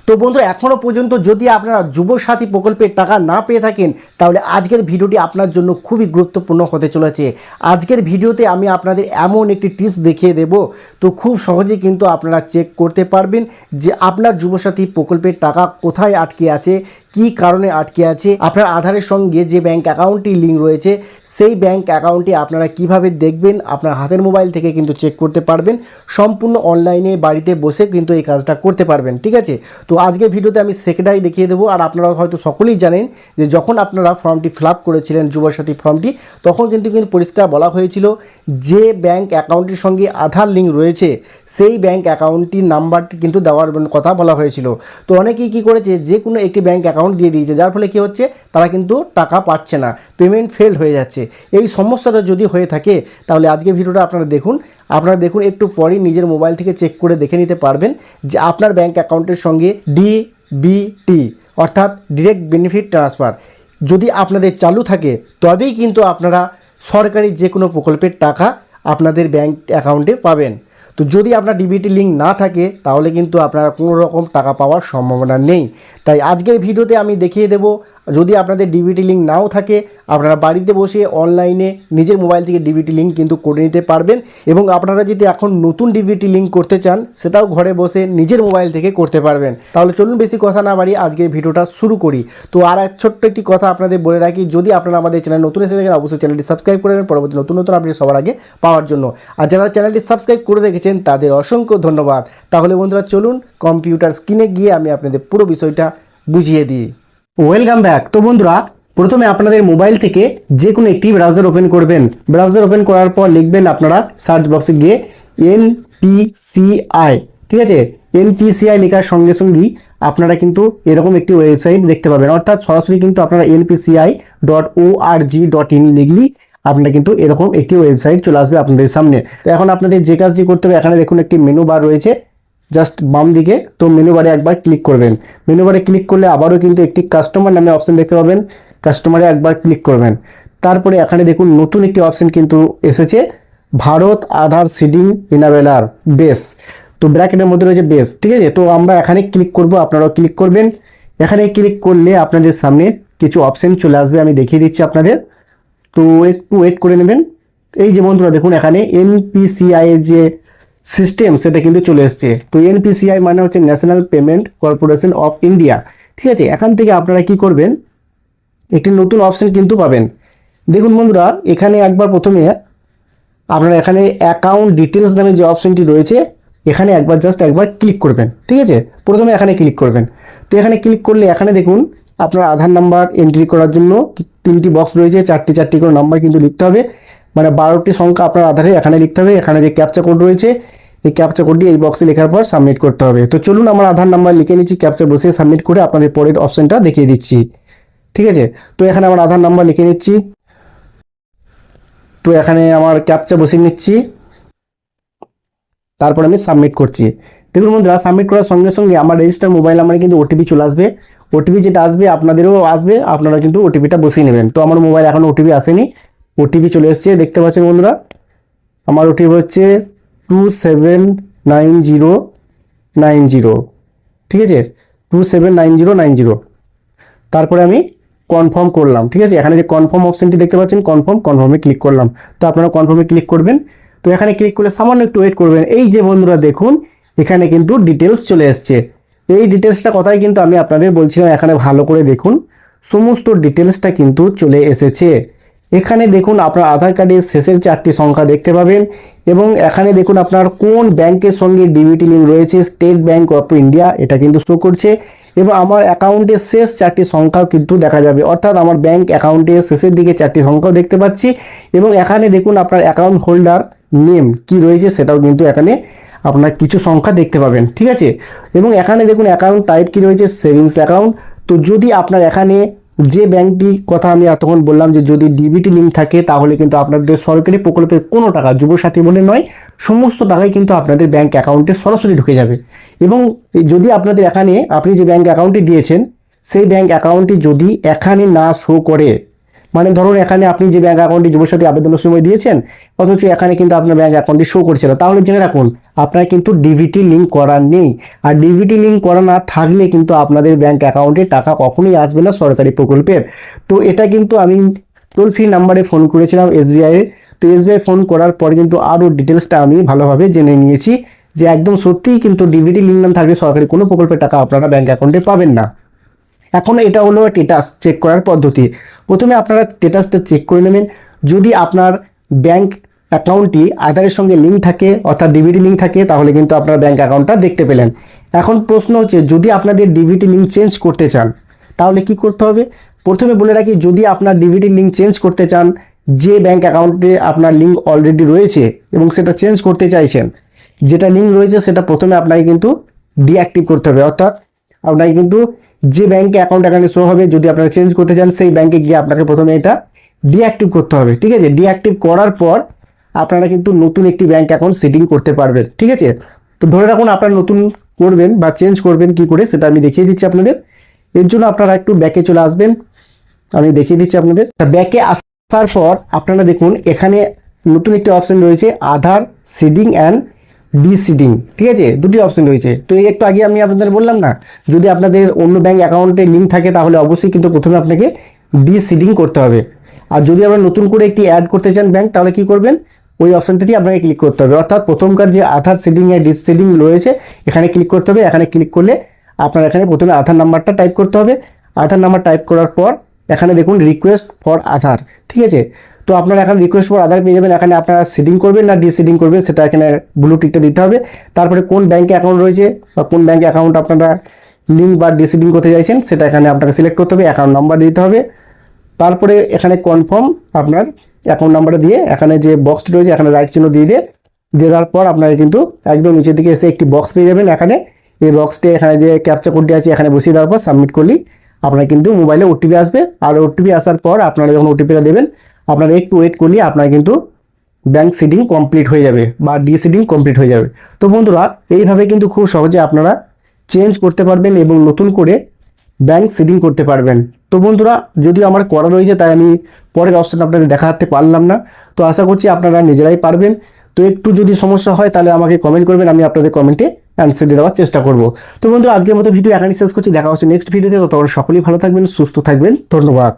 তো বন্ধুরা এখনও পর্যন্ত যদি আপনারা যুবসাথী প্রকল্পের টাকা না পেয়ে থাকেন তাহলে আজকের ভিডিওটি আপনার জন্য খুবই গুরুত্বপূর্ণ হতে চলেছে। আজকের ভিডিওতে আমি আপনাদের এমন একটি টিপস দেখিয়ে দেব, তো খুব সহজে কিন্তু আপনারা চেক করতে পারবেন যে আপনার যুবসাথী প্রকল্পের টাকা কোথায় আটকে আছে, কি কারণে আটকে আছে। আপনার আধারের সঙ্গে যে ব্যাংক অ্যাকাউন্টটি লিঙ্ক রয়েছে সেই ব্যাংক অ্যাকাউন্টটি আপনারা কিভাবে দেখবেন, আপনার হাতের মোবাইল থেকে কিন্তু চেক করতে পারবেন। সম্পূর্ণ অনলাইনে বাড়িতে বসে কিন্তু এই কাজটা করতে পারবেন, ঠিক আছে। তো আজকের ভিডিওতে আমি সেটাই দেখিয়ে দেবো। আর আপনারা হয়তো সকলেই জানেন যে যখন আপনারা ফর্মটি ফিল আপ করেছিলেন যুবসাথী ফর্মটি, তখন কিন্তু পরিষ্কার বলা হয়েছিল যে ব্যাংক অ্যাকাউন্টের সঙ্গে আধার লিঙ্ক রয়েছে সেই ব্যাংক অ্যাকাউন্টটির নাম্বারটি কিন্তু দেওয়ার কথা বলা হয়েছিল। তো অনেকেই কী করেছে, যে কোনো একটি ব্যাংক অ্যাকাউন্ট দিয়ে দিয়েছে, যার ফলে কী হচ্ছে, তারা কিন্তু টাকা পাচ্ছে না, পেমেন্ট ফেল হয়ে যাচ্ছে। এই সমস্যাটা যদি হয়ে থাকে তাহলে আজকে ভিডিওটা আপনারা দেখুন একটু পরেই নিজের মোবাইল থেকে চেক করে দেখে নিতে পারবেন যে আপনার ব্যাংক অ্যাকাউন্টের সঙ্গে ডিবিটি অর্থাৎ ডিরেক্ট বেনিফিট ট্রান্সফার যদি আপনাদের চালু থাকে তবেই কিন্তু আপনারা সরকারি যে কোনো প্রকল্পের টাকা আপনাদের ব্যাংক অ্যাকাউন্টে পাবেন। তো যদি আপনার ডিবিটি লিঙ্ক না থাকে তাহলে কিন্তু আপনারা কোনো রকম টাকা পাওয়ার সম্ভাবনা নেই। তাই আজকের ভিডিওতে আমি দেখিয়ে দেব, যদি আপনাদের ডিবিটি লিঙ্ক নাও থাকে আপনারা বাড়িতে বসে অনলাইনে নিজের মোবাইল থেকে ডিবিটি লিঙ্ক কিন্তু করে নিতে পারবেন। এবং আপনারা যদি এখন নতুন ডিবিটি লিঙ্ক করতে চান সেটাও ঘরে বসে নিজের মোবাইল থেকে করতে পারবেন। তাহলে চলুন বেশি কথা না বাড়িয়ে আজকের ভিডিওটা শুরু করি। তো আর এক ছোট্ট একটি কথা আপনাদের বলে রাখি, যদি আপনারা আমাদের চ্যানেল নতুন এসে থাকেন অবশ্যই চ্যানেলটি সাবস্ক্রাইব করে নেবেন পরবর্তী নতুন আপডেট সবার আগে পাওয়ার জন্য। আর যারা চ্যানেলটি সাবস্ক্রাইব করে রেখেছেন তাদের অসংখ্য ধন্যবাদ। তাহলে বন্ধুরা চলুন কম্পিউটার স্ক্রিনে গিয়ে আমি আপনাদের পুরো বিষয়টা বুঝিয়ে দিই। Welcome back. তো বন্ধুরা প্রথমে আপনাদের মোবাইল থেকে যে কোনো একটি ব্রাউজার ওপেন করবেন। ব্রাউজার ওপেন করার পর লিখবেন আপনারা সার্চ বক্সে গিয়ে NPCI, ঠিক আছে। NPCI লেখার সঙ্গে সঙ্গেই আপনারা কিন্তু এরকম একটি ওয়েবসাইট দেখতে পাবেন, অর্থাৎ সরাসরি কিন্তু আপনারা npci.org.in লিখলেই আপনারা কিন্তু এরকম একটি ওয়েবসাইট চলে আসবে আপনাদের সামনে। তো এখন আপনাদের যে কাজটি করতে হবে, এখানে দেখুন একটি মেনু বার রয়েছে জাস্ট বাম দিকে, তো মেনু বারে একবার ক্লিক করবেন। মেনু বারে ক্লিক করলে আবারও কিন্তু একটি কাস্টমার নামে অপশন দেখতে পাবেন, কাস্টমারে একবার ক্লিক করবেন। তারপরে এখানে দেখুন নতুন একটি অপশন কিন্তু এসেছে, ভারত আধার সিডিং ইনাবেলার বেস, তো ব্র্যাকেটের মধ্যে রয়েছে বেস, ঠিক আছে। তো আমরা এখানে ক্লিক করব, আপনারাও ক্লিক করবেন। এখানে ক্লিক করলে আপনাদের সামনে কিছু অপশন চলে আসবে, আমি দেখিয়ে দিচ্ছি আপনাদের, তো একটু ওয়েট করে নেবেন। এই যে বন্ধুরা দেখুন এখানে NPCI এর যে সিস্টেম সেটা কিন্তু চলে এসছে। তো NPCI মানে হচ্ছে national payment corporation of India, ঠিক আছে। এখান থেকে আপনারা কি করবেন, একটি নতুন অপশন কিন্তু পাবেন। দেখুন বন্ধুরা এখানে একবার প্রথমে আপনারা এখানে অ্যাকাউন্ট ডিটেলস নামে যে অপশনটি রয়েছে এখানে একবার ক্লিক করবেন, ঠিক আছে। প্রথমে এখানে ক্লিক করবেন। তো এখানে ক্লিক করলে এখানে দেখুন আপনার আধার নাম্বার এন্ট্রি করার জন্য 3টি বক্স রয়েছে, 4টি করে নাম্বার কিন্তু লিখতে হবে, মানে 12টি সংখ্যা আপনার আধারে এখানে লিখতে হবে। এখানে যে ক্যাপচা কোড রয়েছে এই ক্যাপচা কোডটি এই বক্সে লেখার পর সাবমিট করতে হবে। তো চলুন আমার আধার নাম্বার লিখে নিচ্ছি, ক্যাপচা বসিয়ে সাবমিট করে আপনাদের পরের অপশনটা দেখিয়ে দিচ্ছি, ঠিক আছে। তো এখানে আমার আধার নাম্বার লিখে নিচ্ছি, তো এখানে আমার ক্যাপচা বসিয়ে নিচ্ছি, তারপর আমি সাবমিট করছি। দেখুন বন্ধুরা সাবমিট করার সঙ্গে সঙ্গে আমার রেজিস্টার মোবাইল নাম্বারে কিন্তু ওটিপি চলে আসবে। ওটিপি যেটা আসবে আপনাদেরও আসবে, আপনারা কিন্তু ওটিপিটা বসিয়ে নেবেন। তো আমার মোবাইল এখনো ওটিপি আসেনি, ওটিপি চলে এসেছে দেখতে পাচ্ছেন বন্ধুরা। আমার ওটিপি হচ্ছে 279090, ঠিক আছে, 279090। তারপরে আমি কনফার্ম করলাম, ঠিক আছে। এখানে যে কনফার্ম অপশনটি দেখতে পাচ্ছেন কনফার্মে ক্লিক করলাম। তো আপনারা কনফার্মে ক্লিক করবেন। তো এখানে ক্লিক করলে সামান্য একটু ওয়েট করবেন। এই যে বন্ধুরা দেখুন এখানে কিন্তু ডিটেলস চলে এসছে। এই ডিটেলসটা কথাই কিন্তু আমি আপনাদের বলছিলাম, এখানে ভালো করে দেখুন সমস্ত ডিটেলসটা কিন্তু চলে এসেছে। এখানে দেখুন আপনার আধার কার্ডের শেষের 4টি সংখ্যা দেখতে পাবেন এবং এখানে দেখুন আপনার কোন ব্যাংকের সঙ্গে ডিবিটি লিঙ্ক রয়েছে, স্টেট ব্যাংক অফ ইন্ডিয়া এটা কিন্তু শো করছে। এবং আমার অ্যাকাউন্টের শেষ 4টি সংখ্যাও কিন্তু দেখা যাবে, অর্থাৎ আমার ব্যাংক অ্যাকাউন্টের শেষের দিকে 4টি সংখ্যাও দেখতে পাচ্ছি। এবং এখানে দেখুন আপনার অ্যাকাউন্ট হোল্ডার নেম কি রয়েছে সেটাও কিন্তু এখানে আপনার কিছু সংখ্যা দেখতে পাবেন, ঠিক আছে। এবং এখানে দেখুন অ্যাকাউন্ট টাইপ কি রয়েছে, সেভিংস অ্যাকাউন্ট। তো যদি আপনার এখানে যে ব্যাংকটি কথা আমি এতক্ষণ বললাম যে যদি ডিবিটি লিঙ্ক থাকে তাহলে কিন্তু আপনাদের সরকারি প্রকল্পের কোনো টাকা যুবসাথী বলে নয় সমস্ত টাকাই কিন্তু আপনাদের ব্যাংক অ্যাকাউন্টে সরাসরি ঢুকে যাবে। এবং যদি আপনাদের এখানে আপনি যে ব্যাংক অ্যাকাউন্টটি দিয়েছেন সেই ব্যাংক অ্যাকাউন্টটি যদি এখানে না শো করে, মানে ধরুন এখানে আপনি যে ব্যাংক অ্যাকাউন্টটি যুবসাথী আবেদনের সময় দিয়েছেন অথচ এখানে কিন্তু আপনার ব্যাংক অ্যাকাউন্টটি শো করছে না, তাহলে জেনে রাখুন আপনার কিন্তু ডিভিটি লিঙ্ক করা নেই। আর ডিভিটি লিঙ্ক করা না থাকলে কিন্তু আপনাদের ব্যাংক অ্যাকাউন্টে টাকা কখনোই আসবে না সরকারি প্রকল্পের। তো এটা কিন্তু আমি টোল ফ্রি নাম্বারে ফোন করেছিলাম এসবিআই। তো এসবিআই ফোন করার পরে কিন্তু আরও ডিটেলসটা আমি ভালোভাবে জেনে নিয়েছি যে একদম সত্যিই কিন্তু ডিভিটি লিঙ্ক না থাকলে সরকারি কোনো প্রকল্পের টাকা আপনারা ব্যাংক অ্যাকাউন্টে পাবেন না। এখন এটা হলো স্ট্যাটাস চেক করার পদ্ধতি। প্রথমে আপনারা স্ট্যাটাসটা চেক করে নেবেন। যদি আপনার ব্যাংক অ্যাকাউন্টটি আধারের সঙ্গে লিঙ্ক থাকে অর্থাৎ ডিভিটি লিঙ্ক থাকে তাহলে কিন্তু আপনার ব্যাংক অ্যাকাউন্টটা দেখতে পেলেন। এখন প্রশ্ন হচ্ছে যদি আপনাদের ডিভিটি লিঙ্ক চেঞ্জ করতে চান তাহলে কি করতে হবে। প্রথমে বলে রাখি, যদি আপনার ডিভিটি লিঙ্ক চেঞ্জ করতে চান, যে ব্যাংক অ্যাকাউন্টে আপনার লিঙ্ক অলরেডি রয়েছে এবং সেটা চেঞ্জ করতে চাইছেন, যেটা লিঙ্ক রয়েছে সেটা প্রথমে আপনাকে কিন্তু ডিঅ্যাক্টিভ করতে হবে। অর্থাৎ আপনাকে কিন্তু যে ব্যাংকে অ্যাকাউন্ট এখানে শো হবে, যদি আপনারা চেঞ্জ করতে চান সেই ব্যাংকে গিয়ে আপনাকে প্রথমে এটা ডিঅ্যাক্টিভ করতে হবে। ঠিক আছে, ডিঅ্যাক্টিভ করার পর আপনারা কিন্তু নতুন একটি ব্যাংক অ্যাকাউন্ট সেটিং করতে পারবেন। ঠিক আছে, তো ধরে রাখুন আপনারা নতুন করবেন বা চেঞ্জ করবেন কি করে সেটা আমি দেখিয়ে দিচ্ছি আপনাদের। এর জন্য আপনারা একটু ব্যাকে চলে আসবেন, আমি দেখিয়ে দিচ্ছি আপনাদের। ব্যাকে আসার পর আপনারা দেখুন এখানে নতুন একটি অপশন রয়েছে আধার সিডিং অ্যান্ড ডিসিডিং। ঠিক আছে, দুটি অপশন রয়েছে। তো এই একটু আগে আমি আপনাদের বললাম না, যদি আপনাদের অন্য ব্যাংক অ্যাকাউন্টে লিঙ্ক থাকে তাহলে অবশ্যই কিন্তু প্রথমে আপনাকে ডিসিডিং করতে হবে। আর যদি আপনারা নতুন করে একটি অ্যাড করতে চান ব্যাংক তাহলে কি করবেন, ওই অপশনটিতে আপনাকে ক্লিক করতে হবে। অর্থাৎ প্রথমকার যে আধার সিডিং এর ডিসিডিং রয়েছে এখানে ক্লিক করতে হবে। এখানে ক্লিক করলে আপনার এখানে প্রথমে আধার নাম্বারটা টাইপ করতে হবে। আধার নাম্বার টাইপ করার পর এখানে দেখুন রিকোয়েস্ট ফর আধার। ঠিক আছে, তো আপনারা এখানে রিকোয়েস্ট ফর আধার পেয়ে যাবেন। এখানে আপনারা সিডিং করবেন না ডিসিডিং করবেন সেটা এখানে ব্লু টিকটা দিতে হবে। তারপরে কোন ব্যাংকে অ্যাকাউন্ট রয়েছে বা কোন ব্যাংকে অ্যাকাউন্ট আপনারা লিঙ্ক বা ডিসিডিং করতে চাইছেন সেটা এখানে আপনাকে সিলেক্ট করতে হবে, অ্যাকাউন্ট নাম্বার দিতে হবে। তারপরে এখানে কনফার্ম আপনার অ্যাকাউন্ট নাম্বারটা দিয়ে এখানে যে বক্সটি রয়েছে এখানে রাইট চিহ্ন দিয়ে দেওয়ার পর আপনারা কিন্তু একদম নিচের দিকে এসে একটি বক্স পেয়ে যাবেন। এখানে এই বক্সটি এখানে যে ক্যাপচা কোডটি আছে এখানে বসিয়ে দেওয়ার পর সাবমিট করলেই আপনার কিন্তু মোবাইলে ওটিপি আসবে। আর ওটিপি আসার পর আপনারা যখন ওটিপিটা দেবেন আপনারা একটু ওয়েট করলে আপনার কিন্তু ব্যাংক সিডিং কমপ্লিট হয়ে যাবে বা ডিসিডিং কমপ্লিট হয়ে যাবে। তো বন্ধুরা এইভাবে কিন্তু খুব সহজে আপনারা চেঞ্জ করতে পারবেন এবং নতুন করে ব্যাংক সিডিং করতে পারবেন। তো বন্ধুরা যদিও আমার করা রয়েছে তাই আমি পরের অপশন আপনাদের দেখাতে পারলাম না, তো আশা করছি আপনারা নিজেরাই পারবেন। তো একটু যদি সমস্যা হয় তাহলে আমাকে কমেন্ট করবেন, আমি আপনাদের কমেন্টে অ্যান্সার দিয়ে দেওয়ার চেষ্টা করব। তো বন্ধুরা আজকের মতো ভিডিও এখানেই শেষ করছি, দেখা হচ্ছে নেক্সট ভিডিওতে। ততক্ষণ সকলেই ভালো থাকবেন, সুস্থ থাকবেন, ধন্যবাদ।